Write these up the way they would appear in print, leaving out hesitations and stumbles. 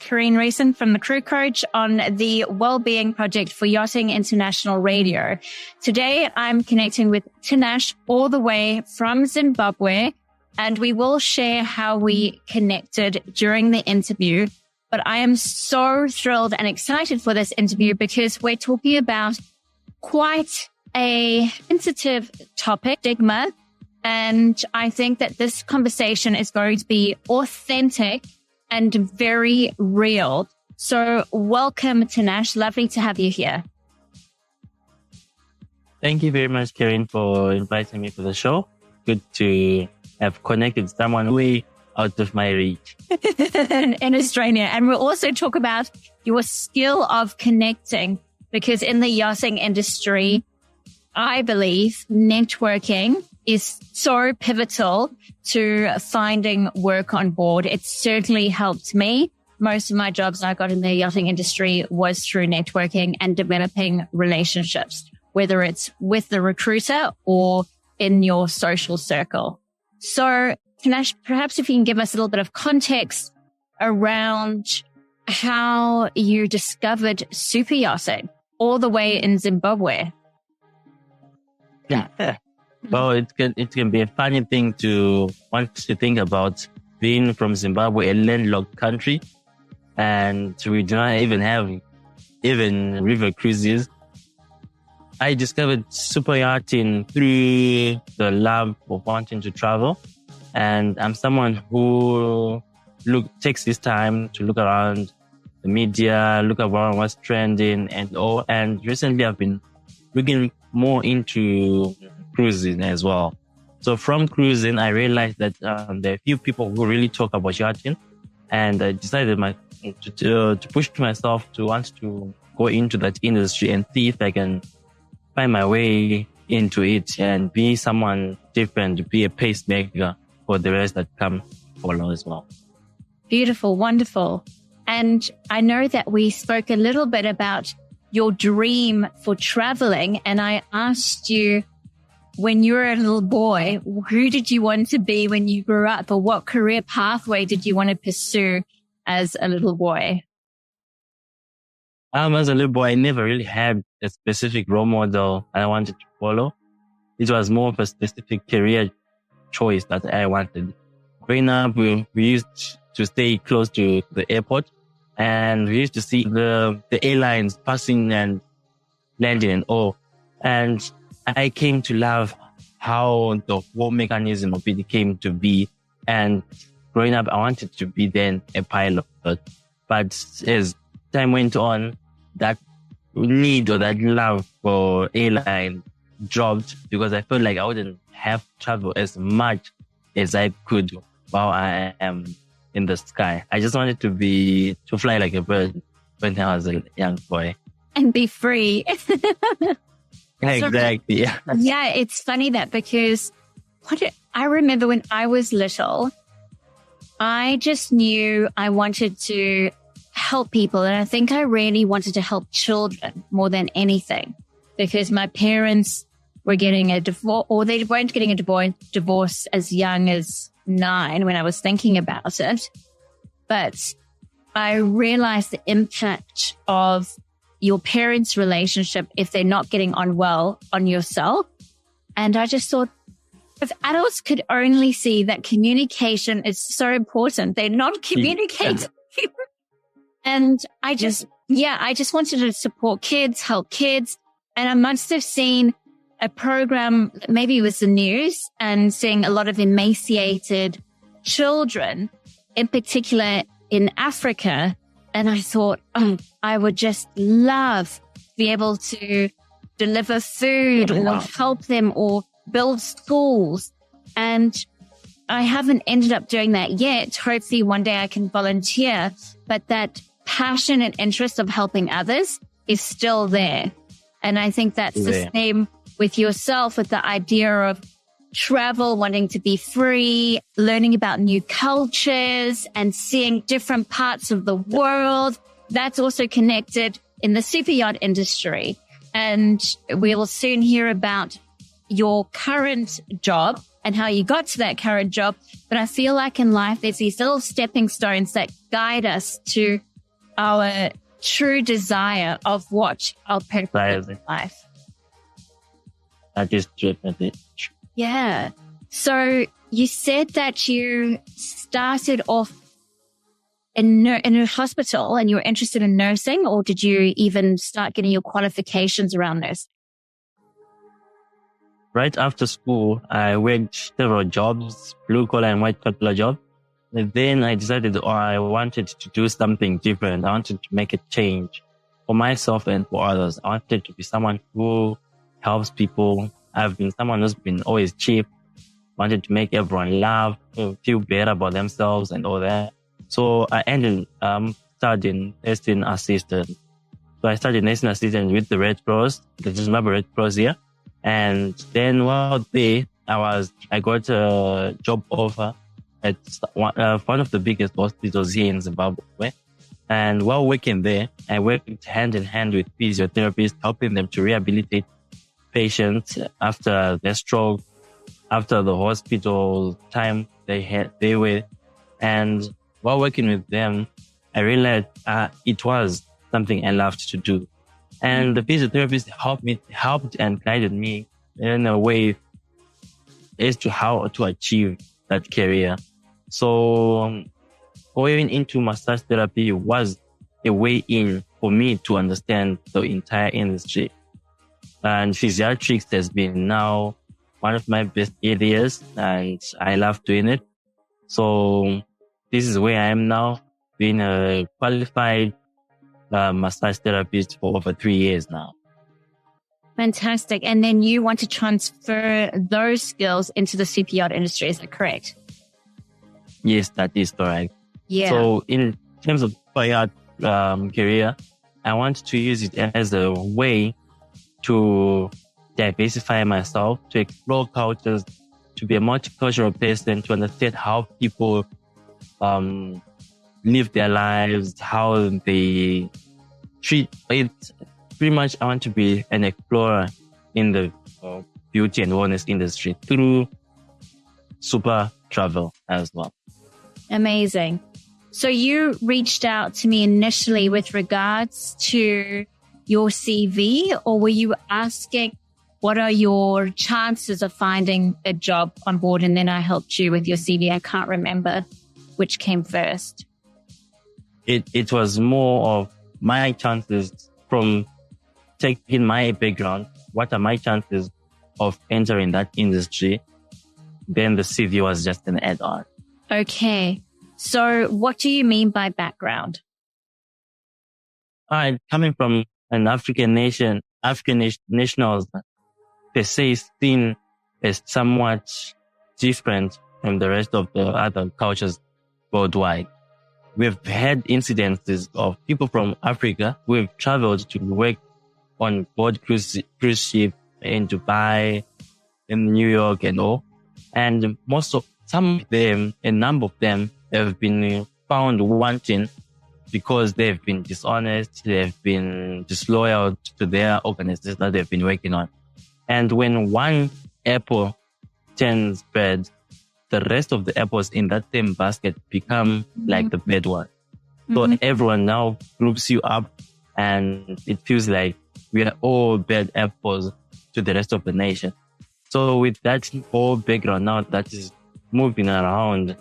Karine Rayson from the Crew Coach on the Wellbeing Project for Yachting International Radio. Today, I'm connecting with Tinashe all the way from Zimbabwe, and we will share how we connected during the interview. But I am so thrilled and excited for this interview because we're talking about quite a sensitive topic, stigma. And I think that this conversation is going to be authentic and very real. So welcome, Tinashe. Lovely to have you here. Thank you very much, Karine, for inviting me for the show. Good to have connected with someone way out of my reach. In Australia. And we'll also talk about your skill of connecting, because in the yachting industry, I believe networking is so pivotal to finding work on board. It certainly helped me. Most of my jobs I got in the yachting industry was through networking and developing relationships, whether it's with the recruiter or in your social circle. So, Tinashe, perhaps if you can give us a little bit of context around how you discovered super yachting all the way in Zimbabwe. Yeah. Well, it can be a funny thing to want to think about being from Zimbabwe, a landlocked country, and we do not even have river cruises. I discovered super yachting through the love of wanting to travel, and I'm someone who takes this time to look around the media, look around what's trending and recently I've been looking more into cruising as well. So from cruising, I realized that there are a few people who really talk about yachting, and I decided to push myself to want to go into that industry and see if I can find my way into it and be someone different, be a pacemaker for the rest that follow as well. Beautiful, wonderful. And I know that we spoke a little bit about your dream for traveling, and I asked you, when you were a little boy, who did you want to be when you grew up, or what career pathway did you want to pursue as a little boy? As a little boy, I never really had a specific role model I wanted to follow. It was more of a specific career choice that I wanted. Growing up, we used to stay close to the airport, and we used to see the airlines passing and landing and all. And I came to love how the whole mechanism of it came to be. And growing up, I wanted to be then a pilot. But as time went on, that need or that love for airline dropped because I felt like I wouldn't have traveled as much as I could while I am in the sky. I just wanted to fly like a bird when I was a young boy. And be free. Exactly. So, yeah, it's funny that because I remember when I was little, I just knew I wanted to help people. And I think I really wanted to help children more than anything, because my parents were getting a divorce, or they weren't getting a divorce as young as 9 when I was thinking about it. But I realized the impact of your parents' relationship if they're not getting on well on yourself. And I just thought, if adults could only see that communication is so important, they're not communicating. And I just wanted to support kids, help kids. And I must have seen a program, maybe it was the news, and seeing a lot of emaciated children, in particular in Africa. And I thought, I would just love to be able to deliver food or help them or build schools. And I haven't ended up doing that yet. Hopefully one day I can volunteer, but that passion and interest of helping others is still there. And I think that's the same with yourself, with the idea of travel, wanting to be free, learning about new cultures and seeing different parts of the world. That's also connected in the super yacht industry. And we will soon hear about your current job and how you got to that current job. But I feel like in life, there's these little stepping stones that guide us to our true desire of what our purpose is in life. That is definitely true. Yeah. So you said that you started off in a hospital and you were interested in nursing, or did you even start getting your qualifications around nursing? Right after school, I worked several jobs, blue collar and white collar jobs. And then I decided I wanted to do something different. I wanted to make a change for myself and for others. I wanted to be someone who helps people. I've been someone who's been always cheap, wanted to make everyone laugh, feel better about themselves and all that. So I ended studying nursing assistant. So I studied nursing assistant with the Red Cross, the Zimbabwe Red Cross here. And then while there, I got a job offer at one of the biggest hospitals here in Zimbabwe. And while working there, I worked hand in hand with physiotherapists, helping them to rehabilitate patients after their stroke, after the hospital time they were. And while working with them, I realized it was something I loved to do. And the physiotherapist helped and guided me in a way as to how to achieve that career. So going into massage therapy was a way in for me to understand the entire industry. And physiatrics has been now one of my best areas, and I love doing it. So this is where I am now, being a qualified massage therapist for over 3 years now. Fantastic. And then you want to transfer those skills into the super yacht industry, is that correct? Yes, that is correct. Yeah. So in terms of super yacht career, I want to use it as a way to diversify myself, to explore cultures, to be a multicultural person, to understand how people live their lives, how they treat it. Pretty much, I want to be an explorer in the beauty and wellness industry through super travel as well. Amazing. So you reached out to me initially with regards to your CV, or were you asking what are your chances of finding a job on board? And then I helped you with your CV. I can't remember which came first. It was more of my chances from taking my background. What are my chances of entering that industry? Then the CV was just an add-on. Okay. So what do you mean by background? Coming from an African nation, nationals per se is seen as somewhat different from the rest of the other cultures worldwide. We've had incidences of people from Africa who have traveled to work on board cruise ship in Dubai, in New York and all. And some of them, a number of them have been found wanting because they've been dishonest, they've been disloyal to their organizations that they've been working on. And when one apple turns bad, the rest of the apples in that same basket become like the bad one. So everyone now groups you up, and it feels like we are all bad apples to the rest of the nation. So with that whole background now that is moving around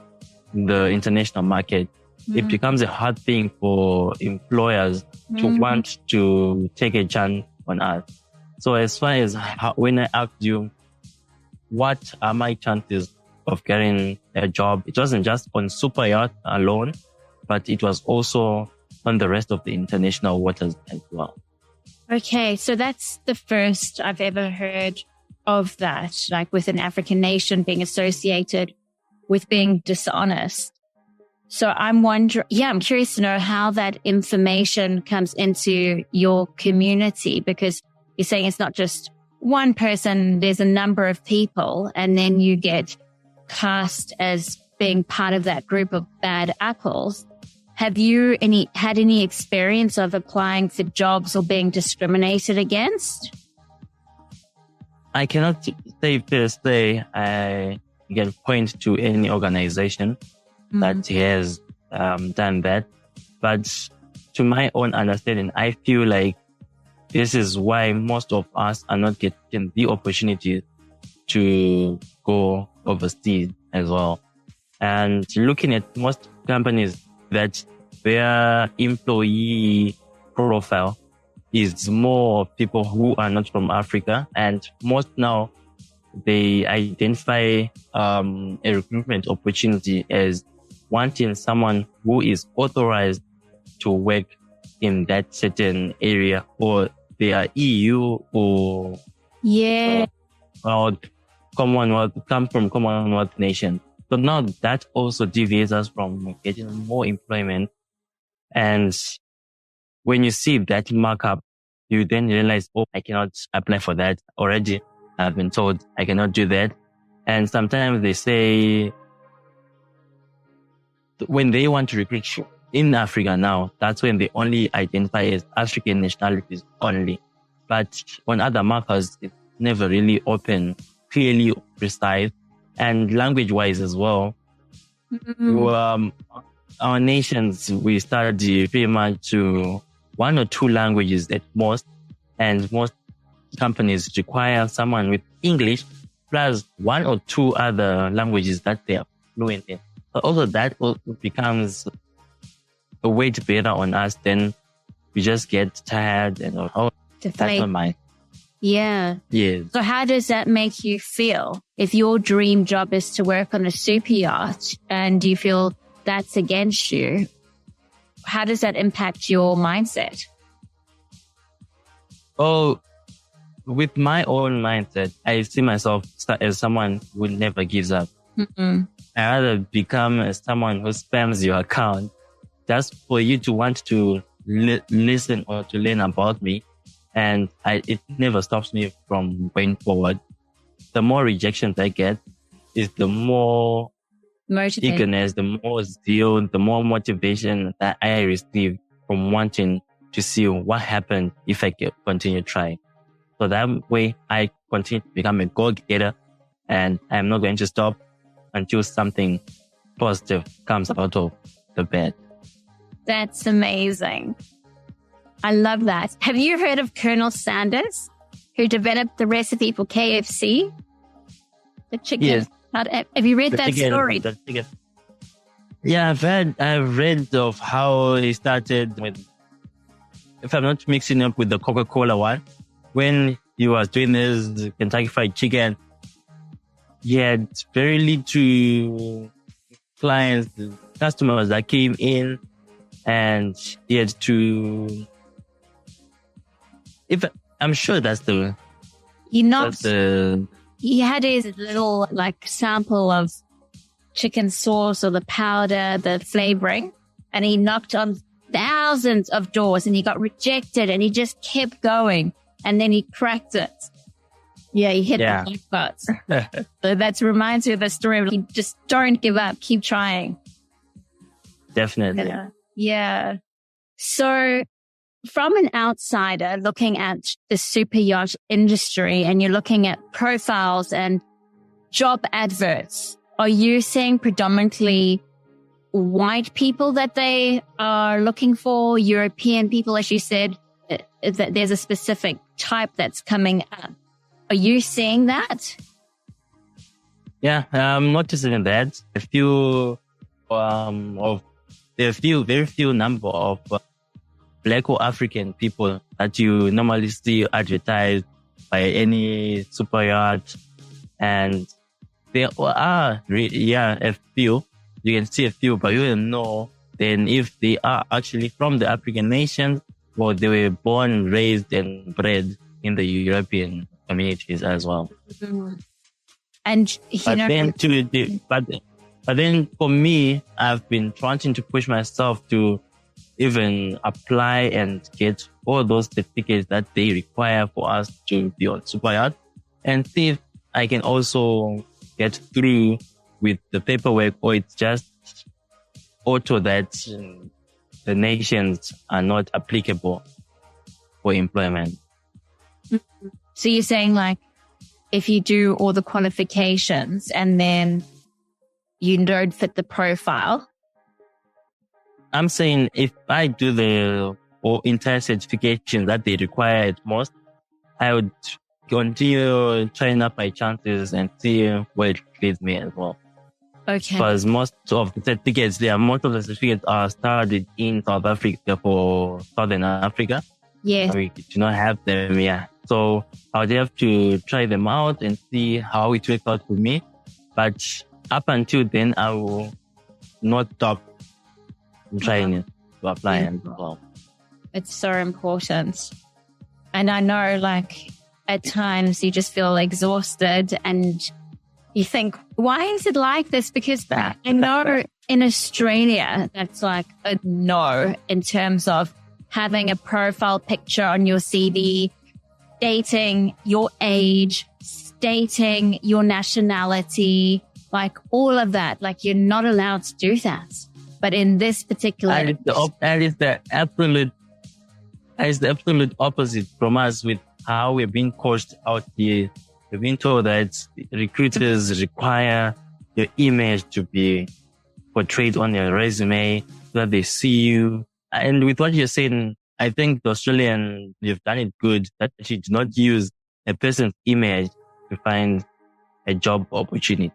the international market, it becomes a hard thing for employers to want to take a chance on us. So as far as when I asked you, what are my chances of getting a job? It wasn't just on super yacht alone, but it was also on the rest of the international waters as well. Okay, so that's the first I've ever heard of that, like with an African nation being associated with being dishonest. So I'm curious to know how that information comes into your community, because you're saying it's not just one person, there's a number of people, and then you get cast as being part of that group of bad apples. Have you had any experience of applying for jobs or being discriminated against? I cannot say per se I can point to any organization that has done that. But to my own understanding, I feel like this is why most of us are not getting the opportunity to go overseas as well. And looking at most companies, that their employee profile is more people who are not from Africa, and most now they identify a recruitment opportunity as wanting someone who is authorized to work in that certain area, or they are EU or Commonwealth, come from Commonwealth nations. So now that also deviates us from getting more employment. And when you see that markup, you then realize, oh, I cannot apply for that already. I've been told I cannot do that. And sometimes they say, when they want to recruit in Africa now, that's when they only identify as African nationalities only. But on other markers, it's never really open, clearly precise, and language-wise as well. Our nations, we study pretty much to 1 or 2 languages at most, and most companies require someone with English plus 1 or 2 other languages that they are fluent in. So also that becomes a weight bearer on us. Then we just get tired and that's not mine. Yeah. Yes. So how does that make you feel? If your dream job is to work on a super yacht and you feel that's against you, how does that impact your mindset? Oh, with my own mindset, I see myself as someone who never gives up. I rather become someone who spams your account just for you to want to listen or to learn about me. And it never stops me from going forward. The more rejections I get is the more eagerness, the more zeal, the more motivation that I receive from wanting to see what happens if I continue trying. So that way I continue to become a go-getter, and I'm not going to stop until something positive comes out of the bed. That's amazing. I love that. Have you heard of Colonel Sanders, who developed the recipe for KFC? The chicken. Yes. Have you read that story? Yeah, I've read of how he started with, if I'm not mixing up with the Coca-Cola one, when he was doing this Kentucky Fried Chicken, he had very little clients, customers that came in, and he had to, I'm sure that's the, he had his little sample of chicken sauce or the powder, the flavoring, and he knocked on thousands of doors and he got rejected, and he just kept going, and then he cracked it. Yeah, he hit the jackpot. So that reminds me of the story of just don't give up, keep trying. Definitely. Yeah. So from an outsider looking at the super yacht industry, and you're looking at profiles and job adverts, are you seeing predominantly white people that they are looking for, European people, as you said, that there's a specific type that's coming up? Are you seeing that? Yeah, I'm noticing that. Very few number of Black or African people that you normally see advertised by any super yacht, and there are a few. You can see a few, but you don't know then if they are actually from the African nations or they were born, raised, and bred in the European communities as well. And but then for me, I've been trying to push myself to even apply and get all those certificates that they require for us to be on super yacht, and see if I can also get through with the paperwork, or it's just auto that the nations are not applicable for employment. So you're saying if you do all the qualifications and then you don't fit the profile, I'm saying if I do the entire certification that they require at most, I would continue trying up my chances and see where it leads me as well. Okay. Because most of the certificates are started in South Africa for Southern Africa. Yeah. We do not have them, yeah. So I would have to try them out and see how it works out for me. But up until then, I will not stop trying it to apply and well. It's so important. And I know, like, at times you just feel exhausted and you think, why is it like this? Because I know in Australia, that's like a no in terms of having a profile picture on your CV, stating your age, stating your nationality, like all of that. Like, you're not allowed to do that. But in this particular... That is the absolute opposite from us with how we're being coached out here. We've been told that recruiters require your image to be portrayed on your resume so that they see you. And with what you're saying, I think the Australian, they've done it good that you do not use a person's image to find a job opportunity.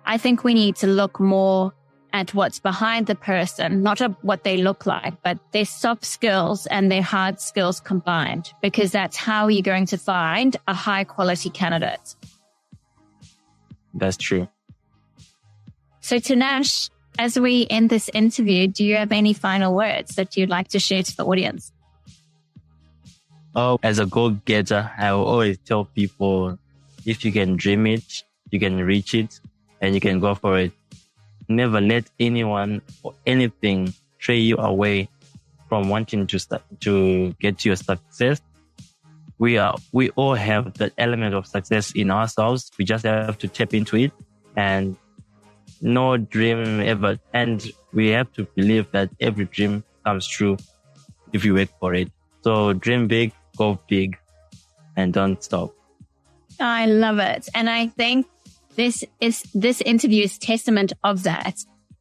I think we need to look more at what's behind the person, not at what they look like, but their soft skills and their hard skills combined, because that's how you're going to find a high quality candidate. That's true. So Tinashe, as we end this interview, do you have any final words that you'd like to share to the audience? Oh, as a go-getter, I will always tell people, if you can dream it, you can reach it, and you can go for it. Never let anyone or anything stray you away from wanting to get to your success. We all have that element of success in ourselves. We just have to tap into it, and no dream ever. And we have to believe that every dream comes true if you work for it. So dream big, go big, and don't stop. I love it. And I think this interview is testament of that.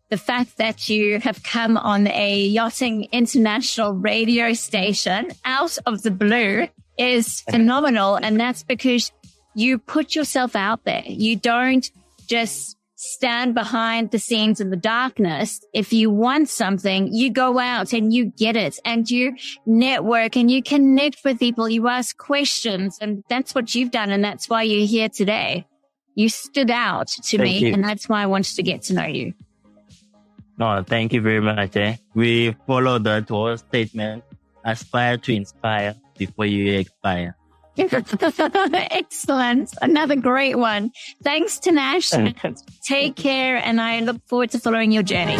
The fact that you have come on a Yachting International Radio station out of the blue is phenomenal. And that's because you put yourself out there. You don't just stand behind the scenes in the darkness. If you want something, you go out and you get it, and you network and you connect with people. You ask questions, and that's what you've done. And that's why you're here today. You stood out to me, and that's why I wanted to get to know you. No, thank you very much. We follow that whole statement. Aspire to inspire before you expire. Excellent. Another great one. Thanks, Tinashe. Take care, and I look forward to following your journey.